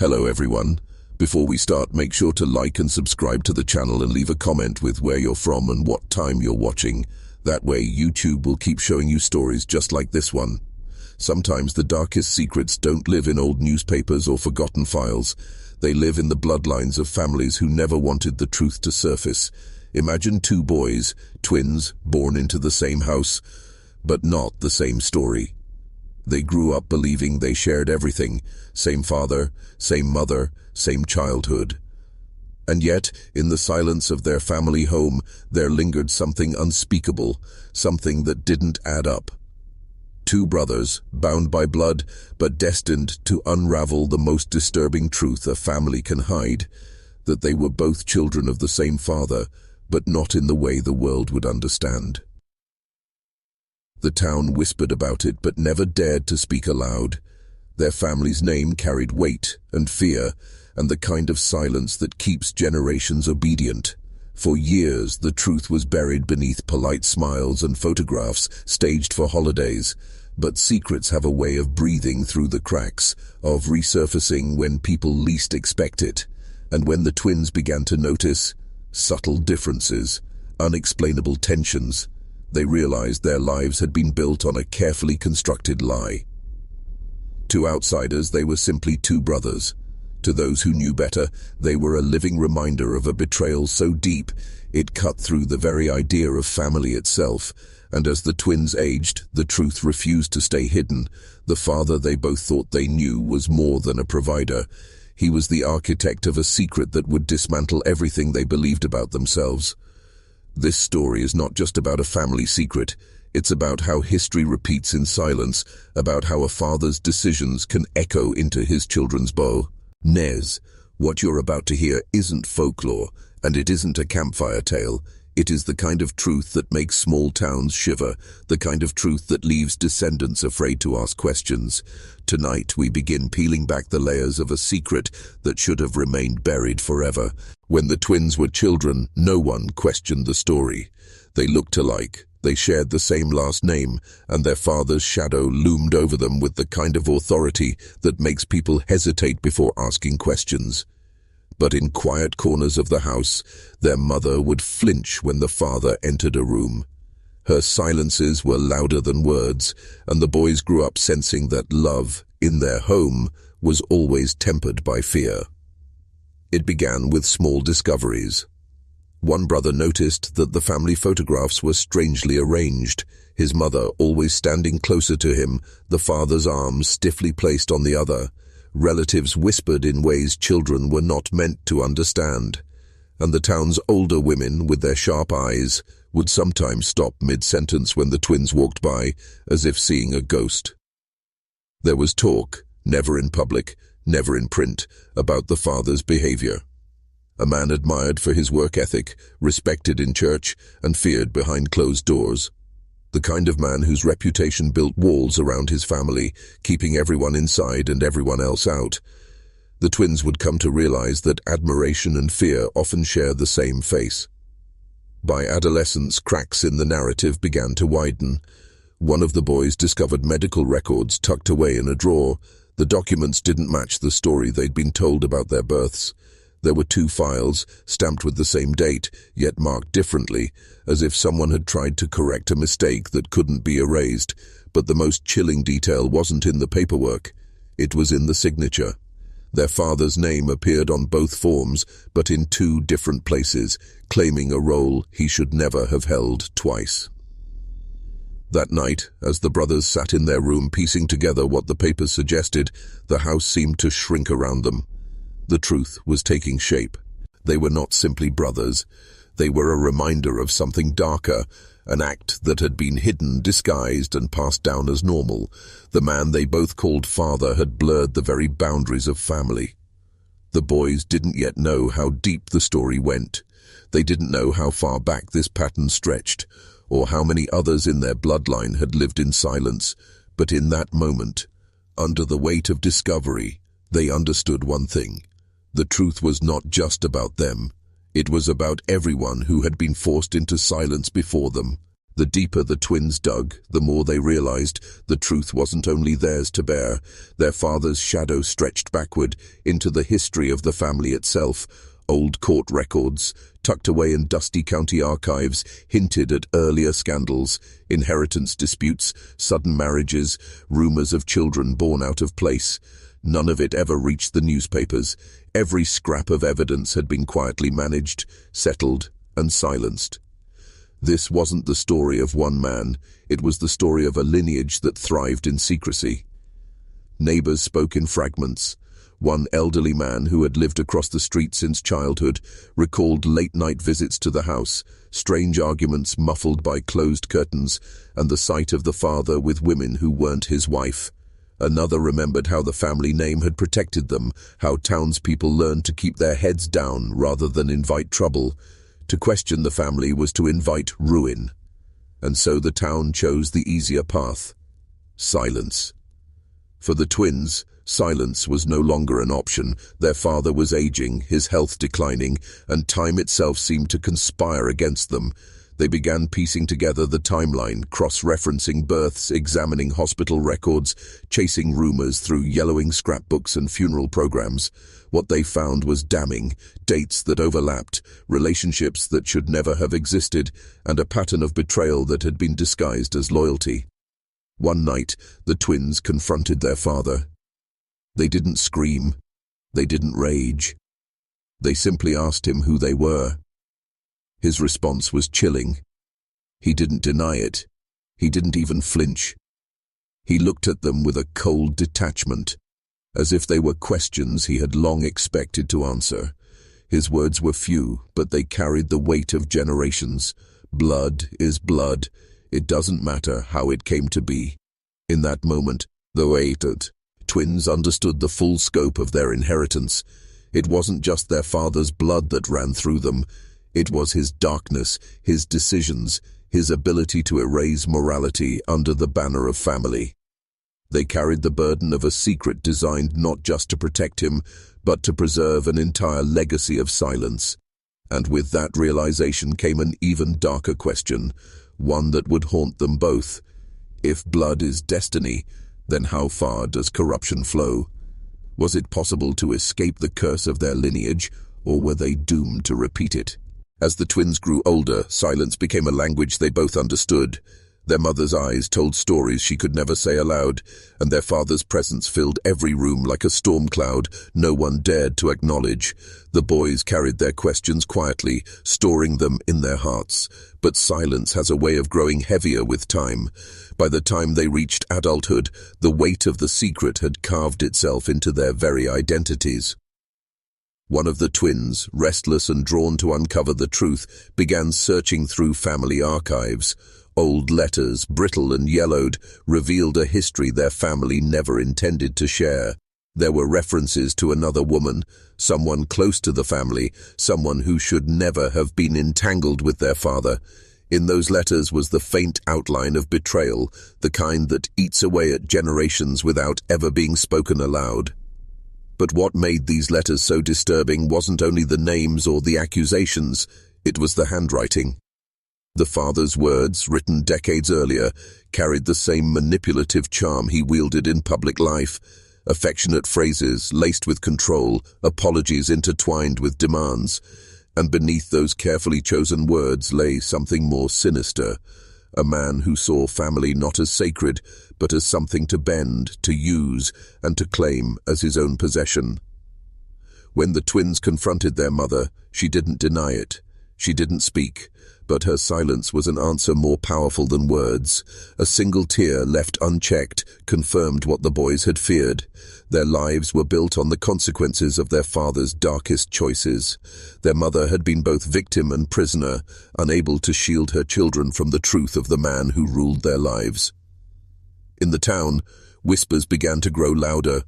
Hello everyone. Before we start, make sure to like and subscribe to the channel and leave a comment with where you're from and what time you're watching. That way YouTube will keep showing you stories just like this one. Sometimes the darkest secrets don't live in old newspapers or forgotten files. They live in the bloodlines of families who never wanted the truth to surface. Imagine two boys, twins, born into the same house, but not the same story. They grew up believing they shared everything, same father, same mother, same childhood. And yet, in the silence of their family home, there lingered something unspeakable, something that didn't add up. Two brothers, bound by blood, but destined to unravel the most disturbing truth a family can hide, that they were both children of the same father, but not in the way the world would understand. The town whispered about it but never dared to speak aloud. Their family's name carried weight and fear, and the kind of silence that keeps generations obedient. For years, the truth was buried beneath polite smiles and photographs staged for holidays. But secrets have a way of breathing through the cracks, of resurfacing when people least expect it. And when the twins began to notice subtle differences, unexplainable tensions, they realized their lives had been built on a carefully constructed lie. To outsiders, they were simply two brothers. To those who knew better, they were a living reminder of a betrayal so deep it cut through the very idea of family itself. And as the twins aged, the truth refused to stay hidden. The father they both thought they knew was more than a provider. He was the architect of a secret that would dismantle everything they believed about themselves. This story is not just about a family secret. It's about how history repeats in silence, about how a father's decisions can echo into his children's bow. Nez, what you're about to hear isn't folklore, and it isn't a campfire tale. It is the kind of truth that makes small towns shiver, the kind of truth that leaves descendants afraid to ask questions. Tonight we begin peeling back the layers of a secret that should have remained buried forever. When the twins were children, no one questioned the story. They looked alike, they shared the same last name, and their father's shadow loomed over them with the kind of authority that makes people hesitate before asking questions. But in quiet corners of the house, their mother would flinch when the father entered a room. Her silences were louder than words, and the boys grew up sensing that love, in their home, was always tempered by fear. It began with small discoveries. One brother noticed that the family photographs were strangely arranged, his mother always standing closer to him, the father's arms stiffly placed on the other. Relatives whispered in ways children were not meant to understand, and the town's older women, with their sharp eyes, would sometimes stop mid-sentence when the twins walked by, as if seeing a ghost. There was talk, never in public, never in print, about the father's behavior. A man admired for his work ethic, respected in church, and feared behind closed doors. The kind of man whose reputation built walls around his family, keeping everyone inside and everyone else out. The twins would come to realize that admiration and fear often share the same face. By adolescence, cracks in the narrative began to widen. One of the boys discovered medical records tucked away in a drawer. The documents didn't match the story they'd been told about their births. There were two files, stamped with the same date, yet marked differently, as if someone had tried to correct a mistake that couldn't be erased. But the most chilling detail wasn't in the paperwork. It was in the signature. Their father's name appeared on both forms, but in two different places, claiming a role he should never have held twice. That night, as the brothers sat in their room piecing together what the papers suggested, the house seemed to shrink around them. The truth was taking shape. They were not simply brothers. They were a reminder of something darker, an act that had been hidden, disguised, and passed down as normal. The man they both called father had blurred the very boundaries of family. The boys didn't yet know how deep the story went. They didn't know how far back this pattern stretched, or how many others in their bloodline had lived in silence. But in that moment, under the weight of discovery, they understood one thing. The truth was not just about them. It was about everyone who had been forced into silence before them. The deeper the twins dug, the more they realized the truth wasn't only theirs to bear. Their father's shadow stretched backward into the history of the family itself. Old court records, tucked away in dusty county archives, hinted at earlier scandals, inheritance disputes, sudden marriages, rumors of children born out of place. None of it ever reached the newspapers. Every scrap of evidence had been quietly managed, settled, and silenced. This wasn't the story of one man, it was the story of a lineage that thrived in secrecy. Neighbors spoke in fragments. One elderly man who had lived across the street since childhood recalled late-night visits to the house, strange arguments muffled by closed curtains, and the sight of the father with women who weren't his wife. Another remembered how the family name had protected them, how townspeople learned to keep their heads down rather than invite trouble. To question the family was to invite ruin. And so the town chose the easier path: silence. For the twins, silence was no longer an option. Their father was aging, his health declining, and time itself seemed to conspire against them. They began piecing together the timeline, cross-referencing births, examining hospital records, chasing rumors through yellowing scrapbooks and funeral programs. What they found was damning: dates that overlapped, relationships that should never have existed, and a pattern of betrayal that had been disguised as loyalty. One night, the twins confronted their father. They didn't scream. They didn't rage. They simply asked him who they were. His response was chilling. He didn't deny it. He didn't even flinch. He looked at them with a cold detachment, as if they were questions he had long expected to answer. His words were few, but they carried the weight of generations. Blood is blood. It doesn't matter how it came to be. In that moment, the twins understood the full scope of their inheritance. It wasn't just their father's blood that ran through them. It was his darkness, his decisions, his ability to erase morality under the banner of family. They carried the burden of a secret designed not just to protect him, but to preserve an entire legacy of silence. And with that realization came an even darker question, one that would haunt them both. If blood is destiny, then how far does corruption flow? Was it possible to escape the curse of their lineage, or were they doomed to repeat it? As the twins grew older, silence became a language they both understood. Their mother's eyes told stories she could never say aloud, and their father's presence filled every room like a storm cloud no one dared to acknowledge. The boys carried their questions quietly, storing them in their hearts. But silence has a way of growing heavier with time. By the time they reached adulthood, the weight of the secret had carved itself into their very identities. One of the twins, restless and drawn to uncover the truth, began searching through family archives. Old letters, brittle and yellowed, revealed a history their family never intended to share. There were references to another woman, someone close to the family, someone who should never have been entangled with their father. In those letters was the faint outline of betrayal, the kind that eats away at generations without ever being spoken aloud. But what made these letters so disturbing wasn't only the names or the accusations, it was the handwriting. The father's words, written decades earlier, carried the same manipulative charm he wielded in public life. Affectionate phrases laced with control, apologies intertwined with demands. And beneath those carefully chosen words lay something more sinister. A man who saw family not as sacred, but as something to bend, to use, and to claim as his own possession. When the twins confronted their mother, she didn't deny it. She didn't speak, but her silence was an answer more powerful than words. A single tear left unchecked confirmed what the boys had feared. Their lives were built on the consequences of their father's darkest choices. Their mother had been both victim and prisoner, unable to shield her children from the truth of the man who ruled their lives. In the town, whispers began to grow louder.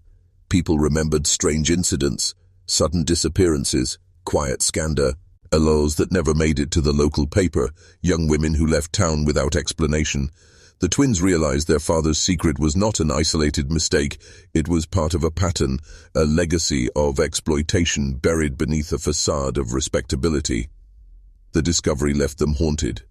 People remembered strange incidents, sudden disappearances, quiet scandal, allows that never made it to the local paper, young women who left town without explanation. The twins realized their father's secret was not an isolated mistake. It was part of a pattern, a legacy of exploitation buried beneath a facade of respectability. The discovery left them haunted.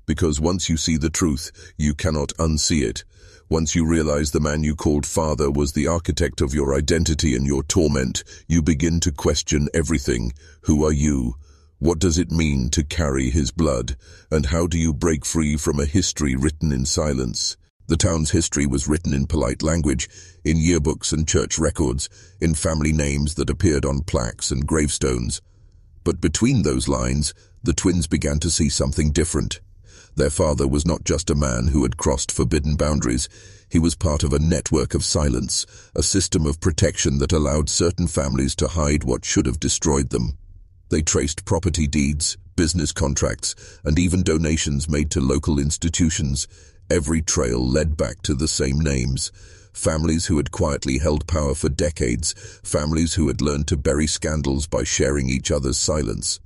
Because once you see the truth, you cannot unsee it. Once you realize the man you called father was the architect of your identity and your torment, you begin to question everything. Who are you? What does it mean to carry his blood? And how do you break free from a history written in silence? The town's history was written in polite language, in yearbooks and church records, in family names that appeared on plaques and gravestones. But between those lines, the twins began to see something different. Their father was not just a man who had crossed forbidden boundaries. He was part of a network of silence, a system of protection that allowed certain families to hide what should have destroyed them. They traced property deeds, business contracts, and even donations made to local institutions. Every trail led back to the same names. Families who had quietly held power for decades, families who had learned to bury scandals by sharing each other's silence.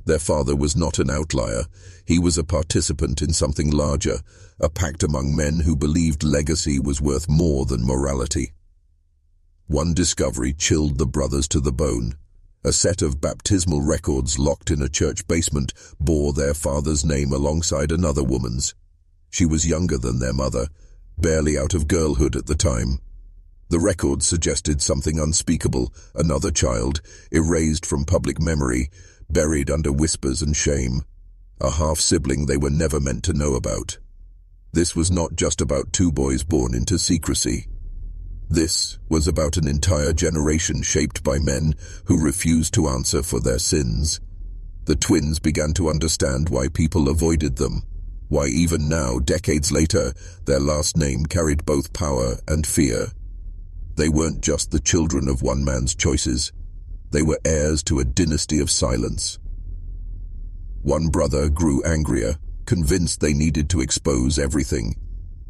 Their father was not an outlier. He was a participant in something larger, a pact among men who believed legacy was worth more than morality. One discovery chilled the brothers to the bone. A set of baptismal records locked in a church basement bore their father's name alongside another woman's. She was younger than their mother, barely out of girlhood at the time. The records suggested something unspeakable, another child, erased from public memory, buried under whispers and shame, a half-sibling they were never meant to know about. This was not just about two boys born into secrecy. This was about an entire generation shaped by men who refused to answer for their sins. The twins began to understand why people avoided them, why even now, decades later, their last name carried both power and fear. They weren't just the children of one man's choices. They were heirs to a dynasty of silence. One brother grew angrier, convinced they needed to expose everything.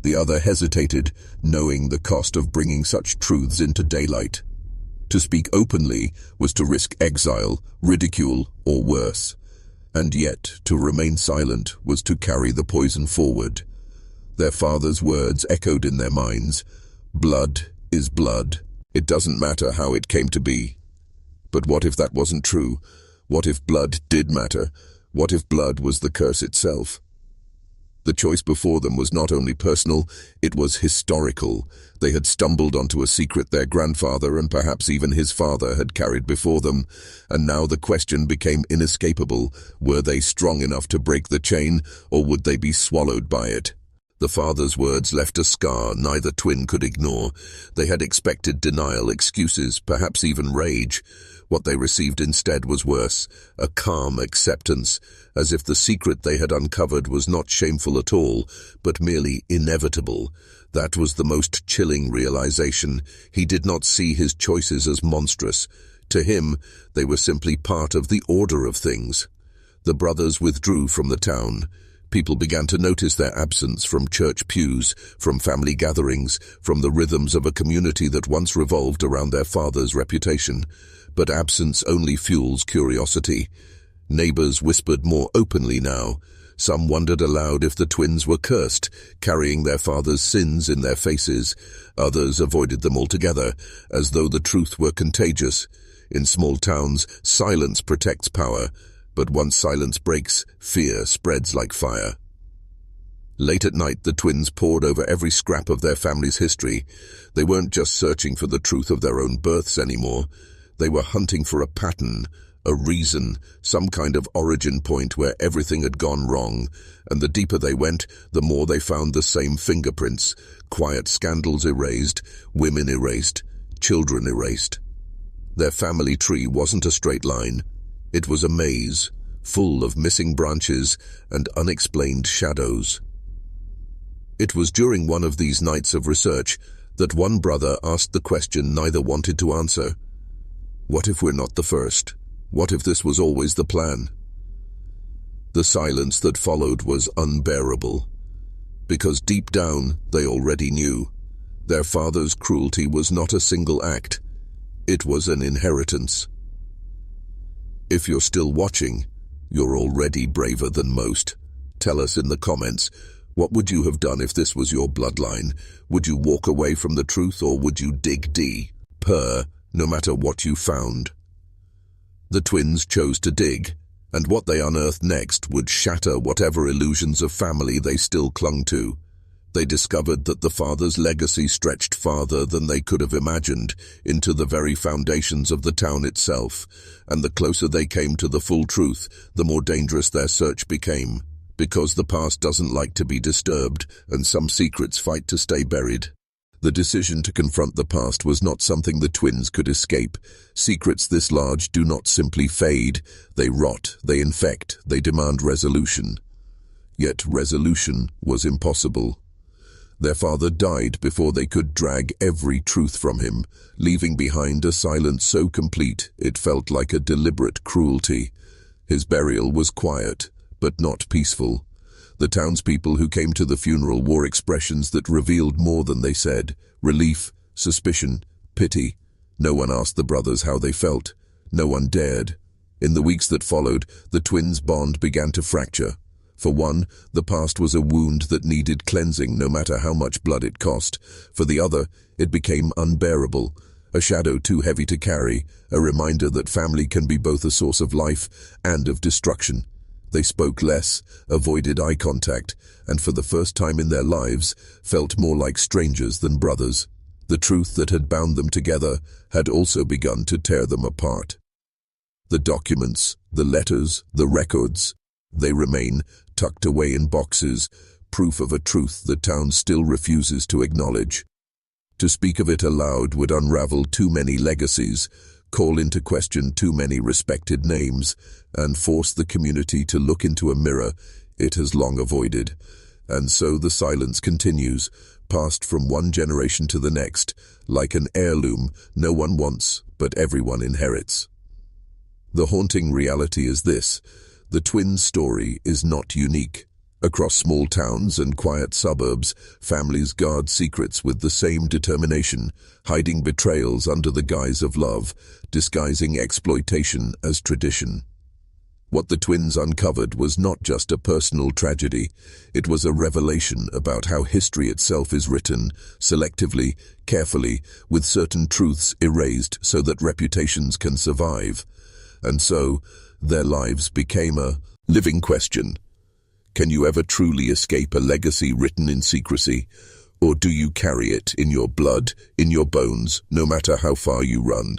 The other hesitated, knowing the cost of bringing such truths into daylight. To speak openly was to risk exile, ridicule, or worse. And yet, to remain silent was to carry the poison forward. Their father's words echoed in their minds. Blood is blood. It doesn't matter how it came to be. But what if that wasn't true? What if blood did matter? What if blood was the curse itself? The choice before them was not only personal, it was historical. They had stumbled onto a secret their grandfather and perhaps even his father had carried before them, and now the question became inescapable. Were they strong enough to break the chain, or would they be swallowed by it? The father's words left a scar neither twin could ignore. They had expected denial, excuses, perhaps even rage. What they received instead was worse, a calm acceptance, as if the secret they had uncovered was not shameful at all, but merely inevitable. That was the most chilling realization. He did not see his choices as monstrous. To him, they were simply part of the order of things. The brothers withdrew from the town. People began to notice their absence from church pews, from family gatherings, from the rhythms of a community that once revolved around their father's reputation. But absence only fuels curiosity. Neighbors whispered more openly now. Some wondered aloud if the twins were cursed, carrying their father's sins in their faces. Others avoided them altogether, as though the truth were contagious. In small towns, silence protects power. But once silence breaks, fear spreads like fire. Late at night, the twins pored over every scrap of their family's history. They weren't just searching for the truth of their own births anymore. They were hunting for a pattern, a reason, some kind of origin point where everything had gone wrong. And the deeper they went, the more they found the same fingerprints. Quiet scandals erased, women erased, children erased. Their family tree wasn't a straight line. It was a maze, full of missing branches and unexplained shadows. It was during one of these nights of research that one brother asked the question neither wanted to answer. What if we're not the first? What if this was always the plan? The silence that followed was unbearable, because deep down they already knew. Their father's cruelty was not a single act. It was an inheritance. If you're still watching, you're already braver than most. Tell us in the comments, what would you have done if this was your bloodline? Would you walk away from the truth, or would you dig deeper, no matter what you found? The twins chose to dig. And what they unearthed next would shatter whatever illusions of family they still clung to. They discovered that the father's legacy stretched farther than they could have imagined, into the very foundations of the town itself, and the closer they came to the full truth, the more dangerous their search became, because the past doesn't like to be disturbed, and some secrets fight to stay buried. The decision to confront the past was not something the twins could escape. Secrets this large do not simply fade. They rot, they infect, they demand resolution. Yet resolution was impossible. Their father died before they could drag every truth from him, leaving behind a silence so complete it felt like a deliberate cruelty. His burial was quiet, but not peaceful. The townspeople who came to the funeral wore expressions that revealed more than they said: relief, suspicion, pity. No one asked the brothers how they felt. No one dared. In the weeks that followed, the twins' bond began to fracture. For one, the past was a wound that needed cleansing no matter how much blood it cost. For the other, it became unbearable, a shadow too heavy to carry, a reminder that family can be both a source of life and of destruction. They spoke less, avoided eye contact, and for the first time in their lives, felt more like strangers than brothers. The truth that had bound them together had also begun to tear them apart. The documents, the letters, the records, they remain tucked away in boxes, proof of a truth the town still refuses to acknowledge. To speak of it aloud would unravel too many legacies, call into question too many respected names, and force the community to look into a mirror it has long avoided. And so the silence continues, passed from one generation to the next, like an heirloom no one wants, but everyone inherits. The haunting reality is this: the twins' story is not unique. Across small towns and quiet suburbs, families guard secrets with the same determination, hiding betrayals under the guise of love, disguising exploitation as tradition. What the twins uncovered was not just a personal tragedy. It was a revelation about how history itself is written, selectively, carefully, with certain truths erased so that reputations can survive. And so, their lives became a living question. Can you ever truly escape a legacy written in secrecy? Or do you carry it in your blood, in your bones, no matter how far you run?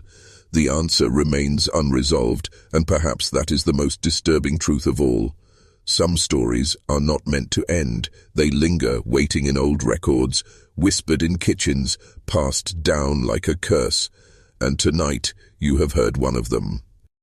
The answer remains unresolved, and perhaps that is the most disturbing truth of all. Some stories are not meant to end. They linger, waiting in old records, whispered in kitchens, passed down like a curse. And tonight, you have heard one of them.